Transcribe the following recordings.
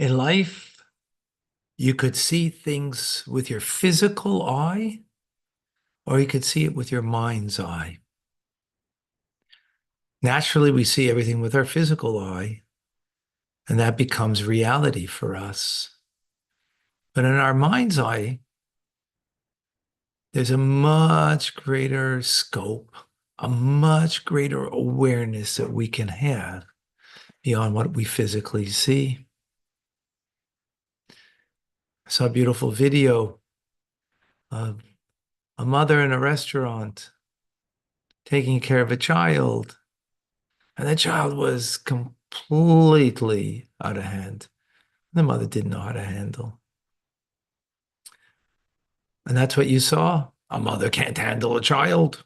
In life, you could see things with your physical eye, or you could see it with your mind's eye. Naturally, we see everything with our physical eye, and that becomes reality for us. But in our mind's eye, there's a much greater scope, a much greater awareness that we can have beyond what we physically see. I saw a beautiful video of a mother in a restaurant taking care of a child, and the child was completely out of hand. The mother didn't know how to handle. And that's what you saw. A mother can't handle a child.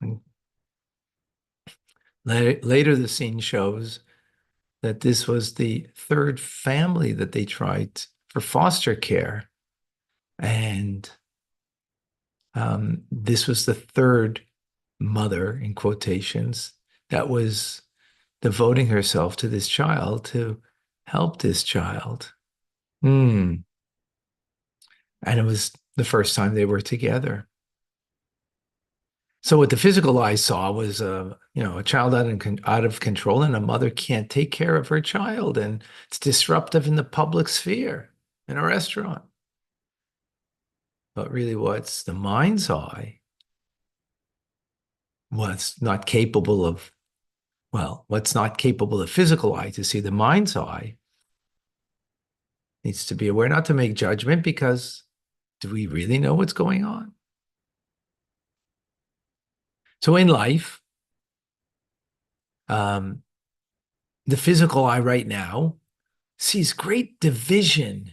And later, the scene shows that this was the third family that they tried for foster care. And this was the third mother, in quotations, that was devoting herself to this child to help this child. And it was the first time they were together. So what the physical eye saw was a child out of control, and a mother can't take care of her child, and it's disruptive in the public sphere in a restaurant. But really, what's the mind's eye? What's not capable of physical eye to see, the mind's eye needs to be aware, not to make judgment, because do we really know what's going on? So in life, the physical eye right now sees great division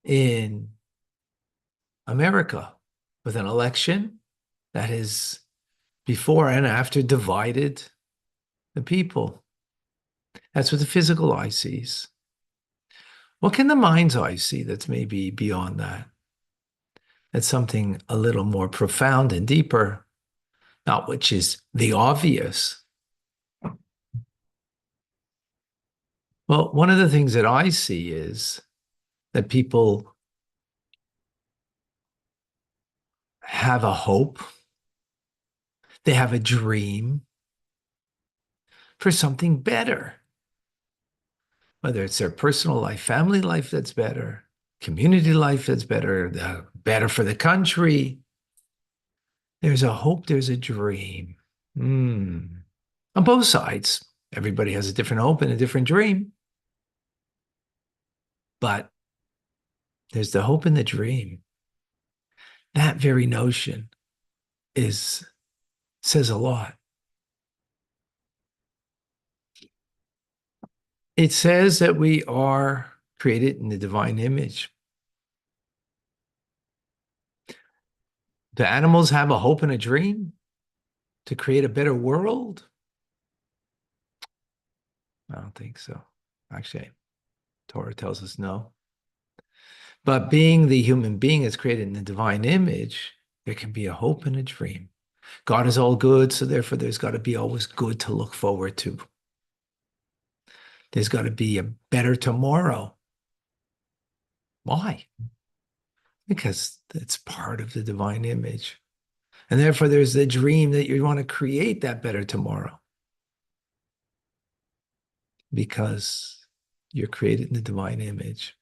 in America with an election that has before and after divided the people. That's what the physical eye sees. What can the mind's eye see that's maybe beyond that? That's something a little more profound and deeper, not which is the obvious. Well, one of the things that I see is that people have a hope, they have a dream for something better. Whether it's their personal life, family life that's better, community life that's better, better for the country. There's a hope, there's a dream. On both sides, everybody has a different hope and a different dream. But there's the hope and the dream. That very notion says a lot. It says that we are created in the divine image. Do animals have a hope and a dream to create a better world? I don't think so. Actually, Torah tells us no. But being the human being that's created in the divine image, there can be a hope and a dream. God is all good, so therefore there's got to be always good to look forward to. There's got to be a better tomorrow. Why? Because it's part of the divine image. And therefore there's the dream that you want to create that better tomorrow. Because you're created in the divine image.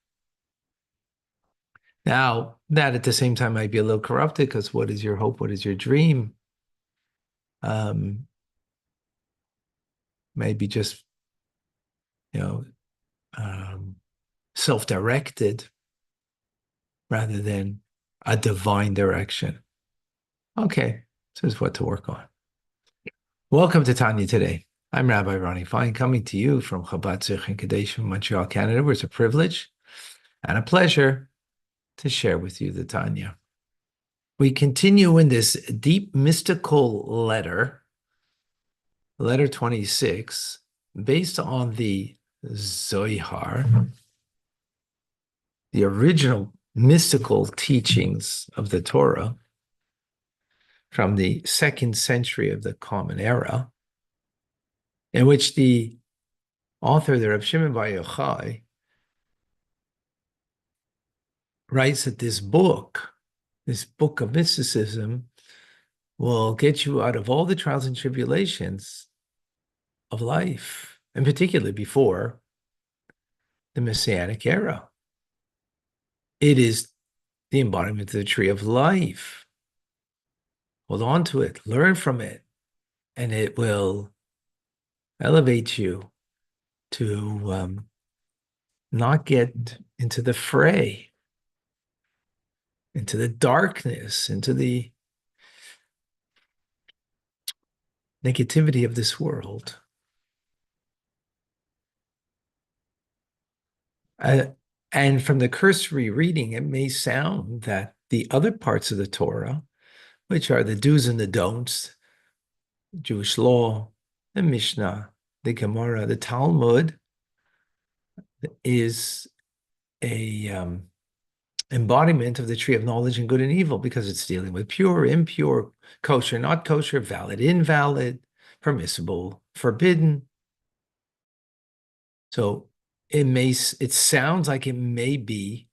Now, that at the same time might be a little corrupted, because what is your hope? What is your dream? Maybe just, self-directed rather than a divine direction. Okay, so there's what to work on. Welcome to Tanya Today. I'm Rabbi Ronnie Fine, coming to you from Chabad Zichron Kadesh in Montreal, Canada, where it's a privilege and a pleasure to share with you the Tanya. We continue in this deep mystical letter 26, based on the Zohar, the original mystical teachings of the Torah from the 2nd century of the Common Era, in which the author, the Reb Shimon Bar Yochai, writes that this book of mysticism, will get you out of all the trials and tribulations of life, and particularly before the Messianic era. It is the embodiment of the tree of life. Hold on to it, learn from it, and it will elevate you to not get into the fray, into the darkness, into the negativity of this world. Uh, and from the cursory reading, it may sound that the other parts of the Torah, which are the do's and the don'ts, Jewish law, the Mishnah, the Gemara, the Talmud, is a embodiment of the tree of knowledge and good and evil, because it's dealing with pure, impure, kosher, not kosher, valid, invalid, permissible, forbidden. So it sounds like it may be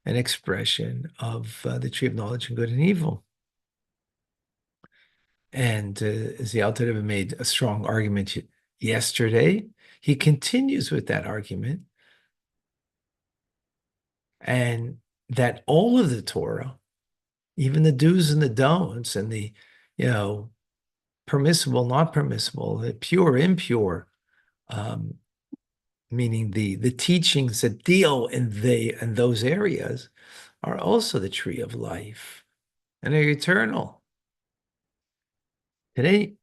an expression of the tree of knowledge and good and evil. And as the Alter Rebbe made a strong argument yesterday, he continues with that argument, and that all of the Torah, even the do's and the don'ts, and the, permissible, not permissible, the pure, impure, meaning the teachings that deal in those areas, are also the tree of life and are eternal. Today,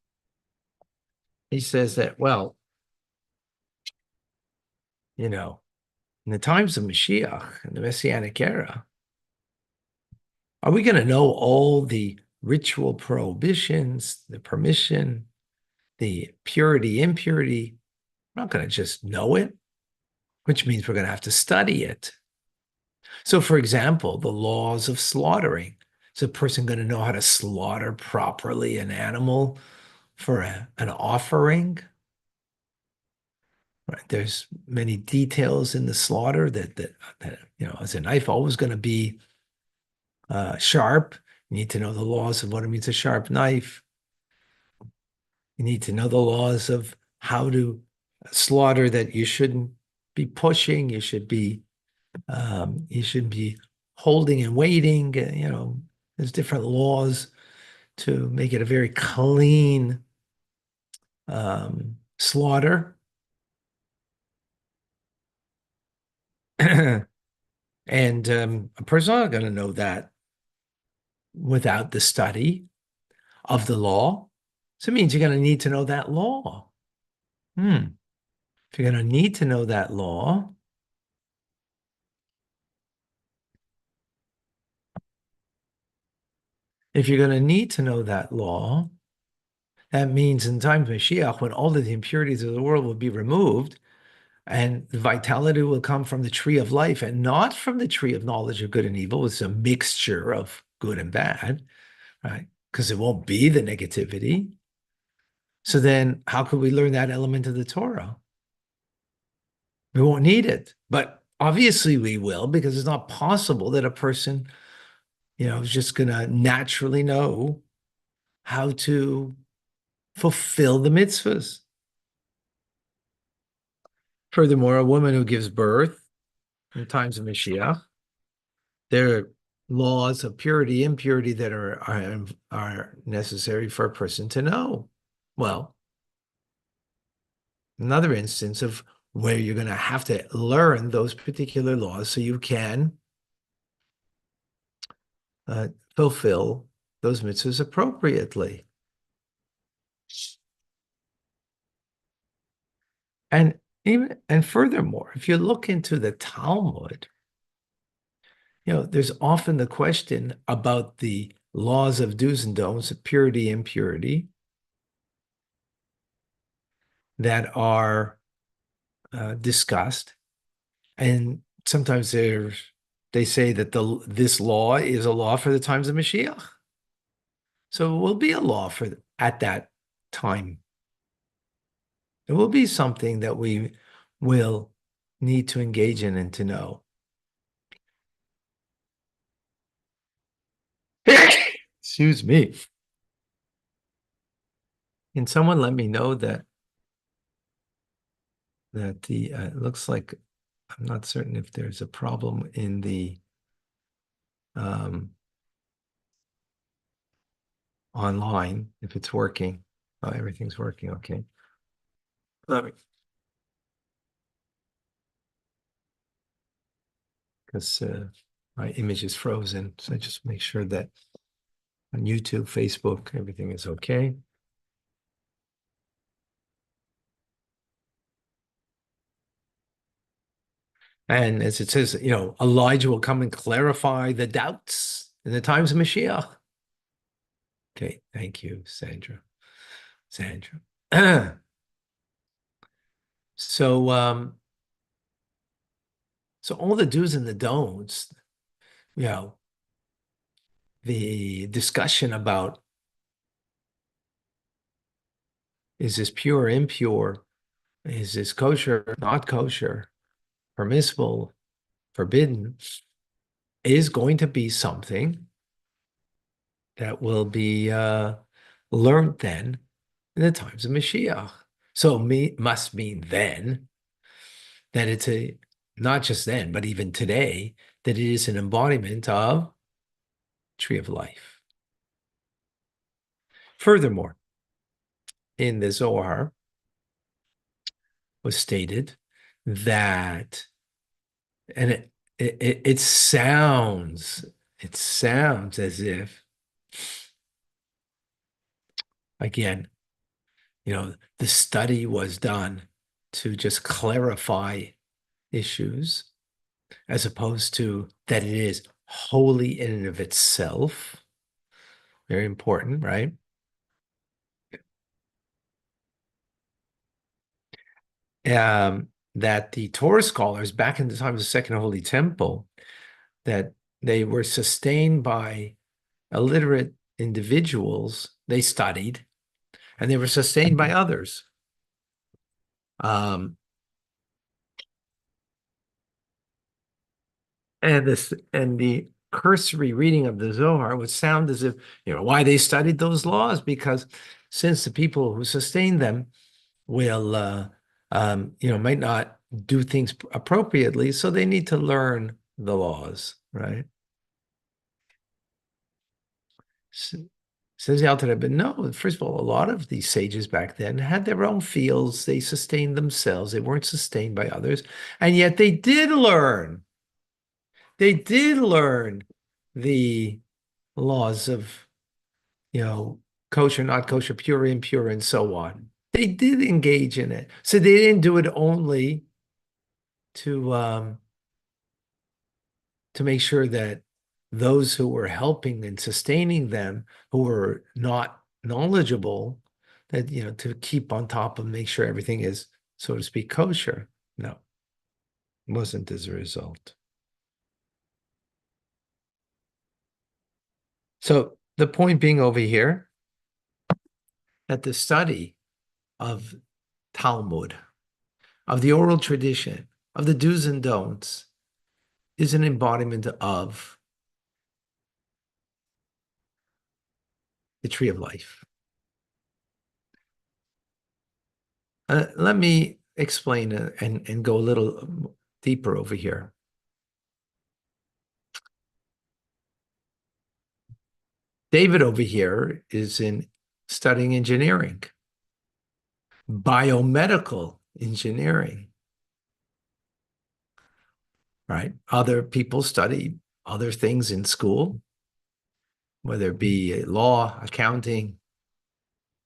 he says that, well, in the times of Mashiach, in the Messianic era, are we going to know all the ritual prohibitions, the permission, the purity, impurity? We're not going to just know it, which means we're going to have to study it. So, for example, the laws of slaughtering. Is a person going to know how to slaughter properly an animal for an offering? Right. There's many details in the slaughter that is a knife always going to be sharp? You need to know the laws of what it means, a sharp knife. You need to know the laws of how to slaughter, that you shouldn't be pushing. You should be holding and waiting. There's different laws to make it a very clean slaughter. And a person's not going to know that without the study of the law. So it means you're going to need to know that law. If you're going to need to know that law, that means in time of Mashiach, when all of the impurities of the world will be removed, and the vitality will come from the tree of life and not from the tree of knowledge of good and evil. It's a mixture of good and bad, right? Because it won't be the negativity. So then how could we learn that element of the Torah? We won't need it. But obviously we will, because it's not possible that a person, is just going to naturally know how to fulfill the mitzvahs. Furthermore, a woman who gives birth in times of Mashiach, there are laws of purity, impurity that are necessary for a person to know. Well, another instance of where you're going to have to learn those particular laws so you can fulfill those mitzvahs appropriately. And furthermore, if you look into the Talmud, there's often the question about the laws of do's and don'ts, of purity, impurity, that are discussed. And sometimes they say that this law is a law for the times of Mashiach. So it will be a law at that time. It will be something that we will need to engage in and to know. Excuse me. Can someone let me know that the it looks like I'm not certain if there's a problem in the um, online, if it's working. Oh, everything's working. Okay. Let me, because my image is frozen. So I just make sure that on YouTube, Facebook, everything is okay. And as it says, Elijah will come and clarify the doubts in the times of Mashiach. Okay, thank you, Sandra. Sandra. So, so all the do's and the don'ts, you know, the discussion about is this pure or impure? Is this kosher, not kosher, permissible, forbidden, is going to be something that will be learned then in the times of Mashiach. So must mean then that it's not just then, but even today, that it is an embodiment of tree of life. Furthermore, in the Zohar was stated that, and it sounds as if, again, the study was done to just clarify issues as opposed to that it is holy in and of itself. Very important, right? That the Torah scholars back in the time of the Second Holy Temple, that they were sustained by illiterate individuals. They studied, and they were sustained by others. Um, and the cursory reading of the Zohar would sound as if, why they studied those laws, because since the people who sustained them will, might not do things appropriately, so they need to learn the laws, right? So, says the Alter Rebbe, no, first of all, a lot of these sages back then had their own fields. They sustained themselves. They weren't sustained by others. And yet they did learn. They did learn the laws of, kosher, not kosher, pure, impure, and so on. They did engage in it. So they didn't do it only to make sure that those who were helping and sustaining them, who were not knowledgeable, that, to keep on top of make sure everything is, so to speak, kosher. No, it wasn't as a result. So the point being over here, that the study of Talmud, of the oral tradition, of the do's and don'ts, is an embodiment of the tree of life. Let me explain and go a little deeper over here. David over here is in studying engineering, biomedical engineering, right? Other people study other things in school, whether it be law, accounting,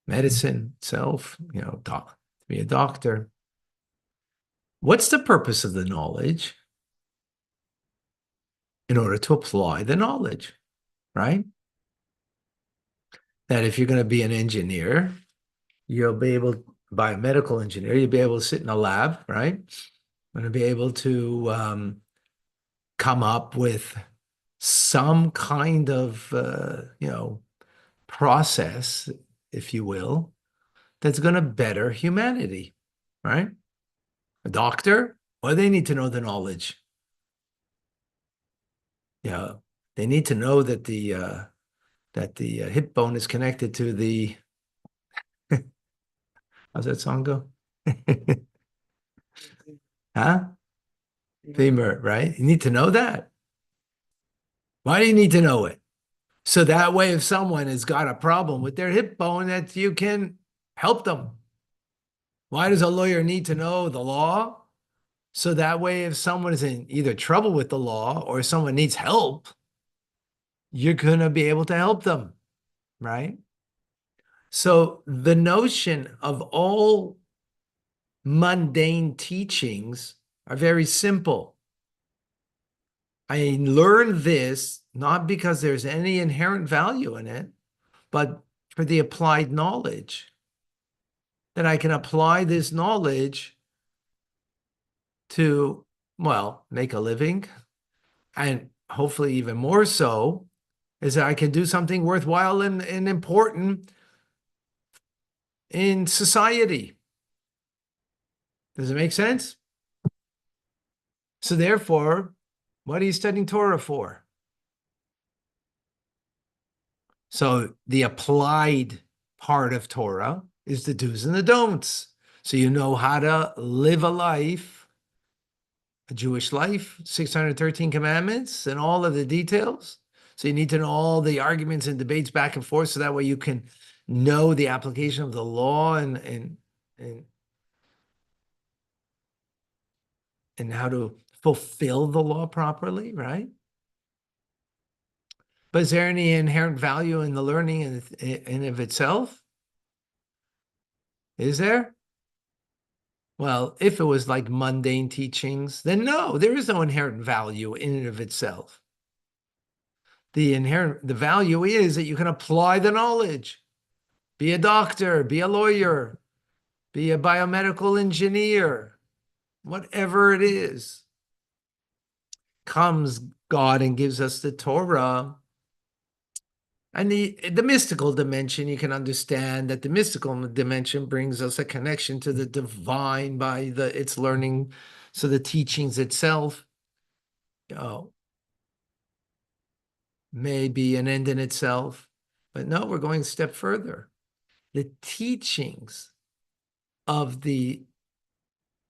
medicine itself, to be a doctor. What's the purpose of the knowledge? In order to apply the knowledge, right? That if you're going to be an engineer, you'll be able, biomedical engineer, you'll be able to sit in a lab, right? Going to be able to come up with some kind of, process, if you will, that's going to better humanity. right? A doctor, well, they need to know the knowledge. Yeah, they need to know that the hip bone is connected to the how's that song go? Huh? Femur, right? You need to know that. Why do you need to know it? So that way, if someone has got a problem with their hip bone, that you can help them. Why does a lawyer need to know the law? So that way, if someone is in either trouble with the law or someone needs help, you're going to be able to help them, right? So the notion of all mundane teachings are very simple. I learned this not because there's any inherent value in it, but for the applied knowledge, that I can apply this knowledge to, well, make a living, and hopefully even more so, is that I can do something worthwhile and important in society. Does it make sense? So therefore, what are you studying Torah for? So the applied part of Torah is the do's and the don'ts. So you know how to live a life, a Jewish life, 613 commandments, and all of the details. So you need to know all the arguments and debates back and forth, so that way you can know the application of the law and how to fulfill the law properly, right? But is there any inherent value in the learning in of itself? Is there? Well, if it was like mundane teachings, then no, there is no inherent value in and of itself. The value is that you can apply the knowledge. Be a doctor, be a lawyer, be a biomedical engineer, whatever it is. Comes God and gives us the Torah. And the mystical dimension, you can understand that the mystical dimension brings us a connection to the divine by its learning. So the teachings itself, may be an end in itself. But no, we're going a step further. The teachings of the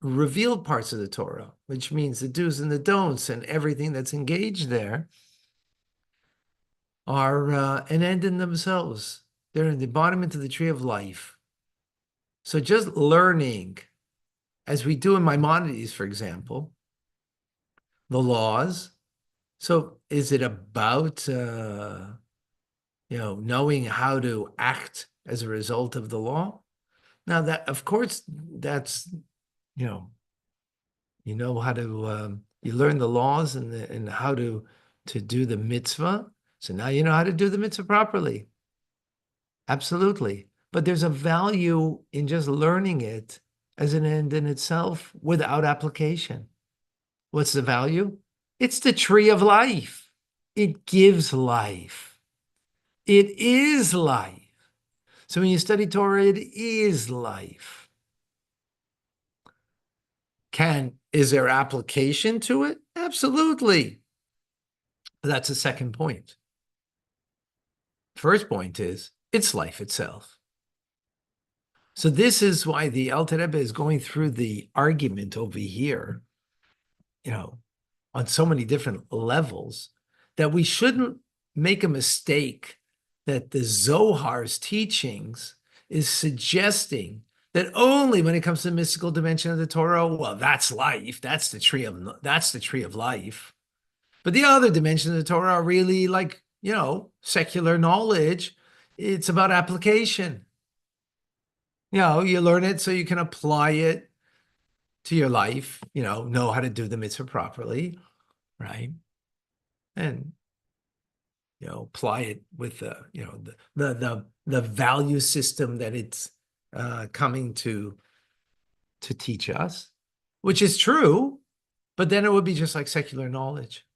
revealed parts of the Torah, which means the do's and the don'ts and everything that's engaged there, are an end in themselves. They're an embodiment of the tree of life. So just learning, as we do in Maimonides, for example, the laws. So is it about knowing how to act as a result of the law? Now that, of course, that's, you know how to, you learn the laws and how to do the mitzvah. So now you know how to do the mitzvah properly. Absolutely. But there's a value in just learning it as an end in itself without application. What's the value? It's the tree of life. It gives life. It is life. So when you study Torah, it is life. Is there application to it? Absolutely. But that's the second point. First point is it's life itself. So this is why the Alter Rebbe is going through the argument over here, on so many different levels, that we shouldn't make a mistake that the Zohar's teachings is suggesting that only when it comes to the mystical dimension of the Torah, well, that's life. That's the tree of life. But the other dimensions of the Torah are really like, secular knowledge. It's about application. You learn it so you can apply it to your life, know how to do the mitzvah properly, right? And apply it with the value system that it's coming to teach us, which is true, but then it would be just like secular knowledge.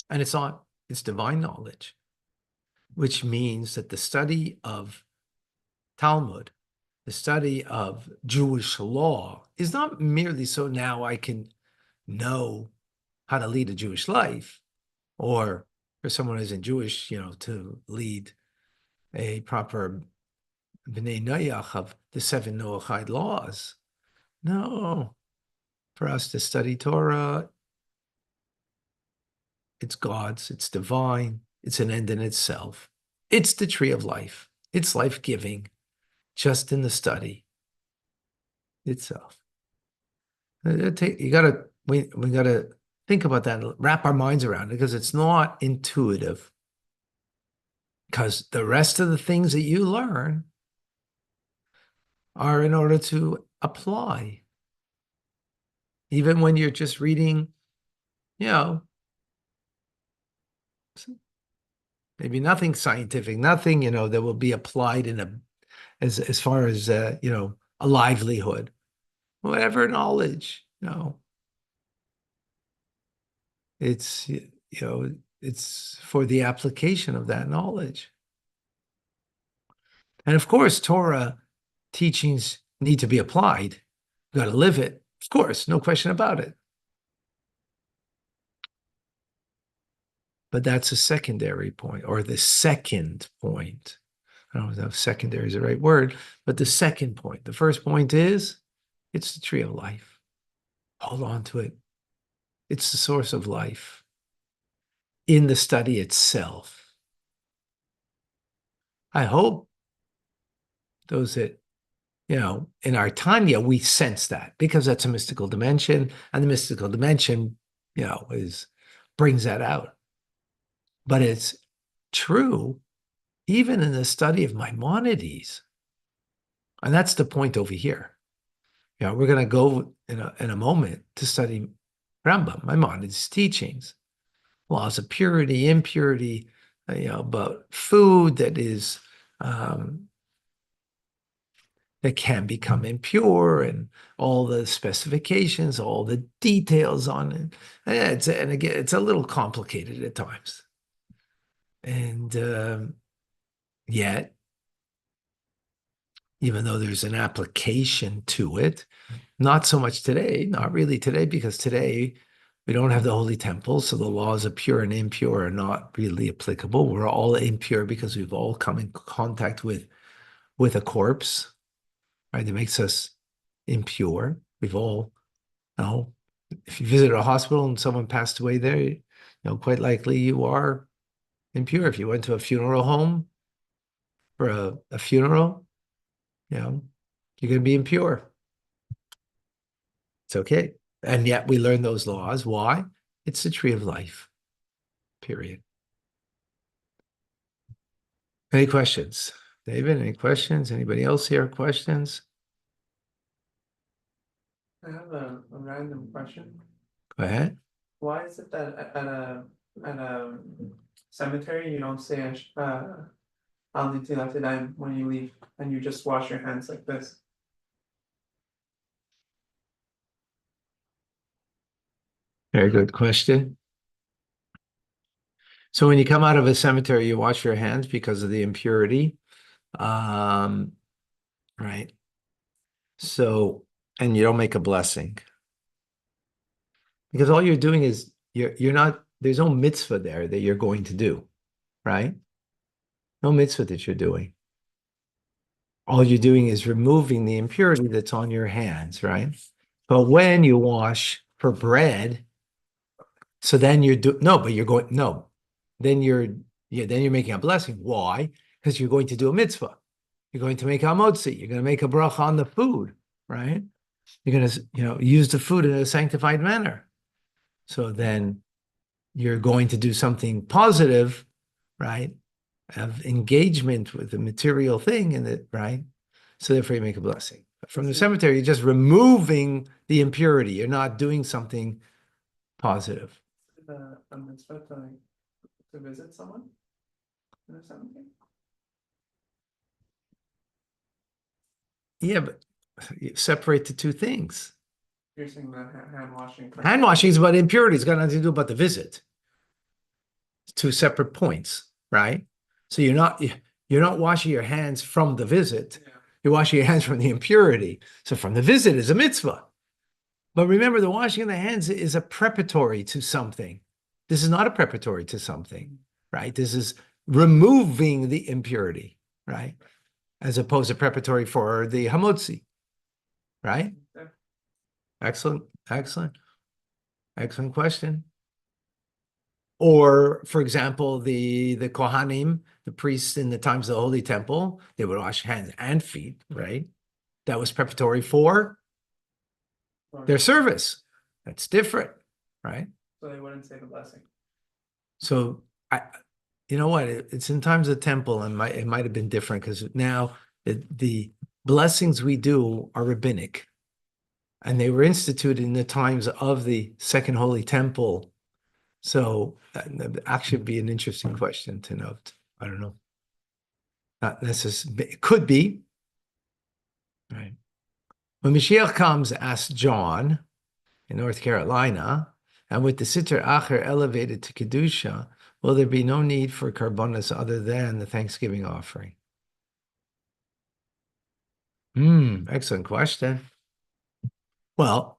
And it's not, it's divine knowledge, which means that the study of Talmud the study of Jewish law is not merely so now I can know how to lead a Jewish life, or for someone who isn't Jewish, to lead a proper B'nai Noach of the 7 Noachide laws. No, for us to study Torah, it's God's, it's divine, it's an end in itself. It's the tree of life. It's life-giving, just in the study itself. We gotta think about that and wrap our minds around it, because it's not intuitive. Because the rest of the things that you learn are in order to apply. Even when you're just reading, maybe nothing scientific, nothing, that will be applied as far as, a livelihood, whatever knowledge, it's, it's for the application of that knowledge. And of course, Torah teachings need to be applied. You got to live it. Of course, no question about it. But that's a secondary point, or the second point. I don't know if secondary is the right word, but the second point. The first point is, it's the tree of life. Hold on to it. It's the source of life in the study itself. I hope those that, in our Tanya, we sense that, because that's a mystical dimension, and the mystical dimension, brings that out. But it's true even in the study of Maimonides. And that's the point over here. We're going to go in a moment to study Rambam, Maimonides' teachings, laws of purity, impurity, about food that is that can become impure, and all the specifications, all the details on it. And again, it's a little complicated at times. And yet, even though there's an application to it, not so much today, not really today, because today we don't have the holy temple, so the laws of pure and impure are not really applicable. We're all impure because we've all come in contact with a corpse, right? That makes us impure. We've all, if you visit a hospital and someone passed away there, quite likely you are impure. If you went to a funeral home for a funeral, you're going to be impure. It's okay. And yet we learn those laws. Why? It's the tree of life, period. Any questions? David, any questions? Anybody else here? Questions? I have a random question. Go ahead. Why is it that at a cemetery you don't say Al Nitilat Yadayim when you leave, and you just wash your hands like this? Very good question. So when you come out of a cemetery, you wash your hands because of the impurity. Right. So, and you don't make a blessing. Because all you're doing is, you're not, there's no mitzvah there that you're going to do, right? No mitzvah that you're doing. All you're doing is removing the impurity that's on your hands, right? But when you wash for bread, so then you're then you're making a blessing. Why? Because you're going to do a mitzvah. You're going to make a motzi. You're going to make a bracha on the food, right? You're going to, use the food in a sanctified manner. So then you're going to do something positive, right? Of engagement with the material thing in it, right? So therefore you make a blessing. But from the cemetery, you're just removing the impurity. You're not doing something positive. A mitzvah to visit someone in a cemetery? Yeah, but you separate the two things. You're saying that hand washing. Hand washing is about impurity. It's got nothing to do about the visit. It's two separate points, right? So you're not washing your hands from the visit. Yeah. You're washing your hands from the impurity. So from the visit is a mitzvah. But remember, the washing of the hands is a preparatory to something. This is not a preparatory to something, right? This is removing the impurity, right? As opposed to preparatory for the hamotzi, right? Excellent, excellent, excellent question. Or, for example, the Kohanim, the priests in the times of the Holy Temple, they would wash hands and feet, right? That was preparatory for their service. That's different, right? So they wouldn't say the blessing. So you know what? It's in times of the temple, and it might have been different because now the blessings we do are rabbinic, and they were instituted in the times of the Second Holy Temple. So that actually be an interesting question to note. I don't know. Not necessarily. It could be. Right. When Mashiach comes, asked John in North Carolina, and with the Sitr Acher elevated to Kedusha, will there be no need for karbonas other than the Thanksgiving offering? Excellent question. Well,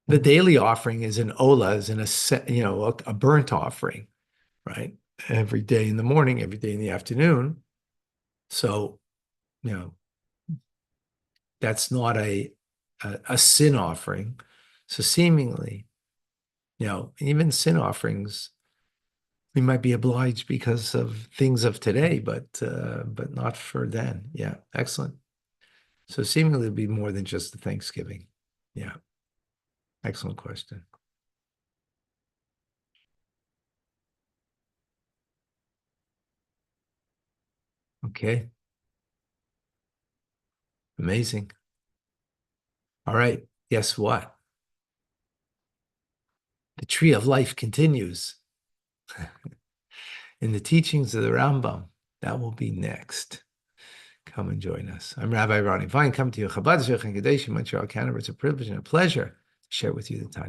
the daily offering is an ola, is in a burnt offering, right? Every day in the morning, every day in the afternoon. So, that's not a sin offering. So seemingly, even sin offerings, we might be obliged because of things of today, but not for then. Yeah, excellent. So seemingly it'll be more than just the Thanksgiving. Yeah, excellent question. Okay. Amazing. All right. Guess what? The tree of life continues in the teachings of the Rambam. That will be next. Come and join us. I'm Rabbi Ronnie. Fine, come to you. Chabad Zech and Kadesh in Montreal, Canada. It's a privilege and a pleasure to share with you the Tanya.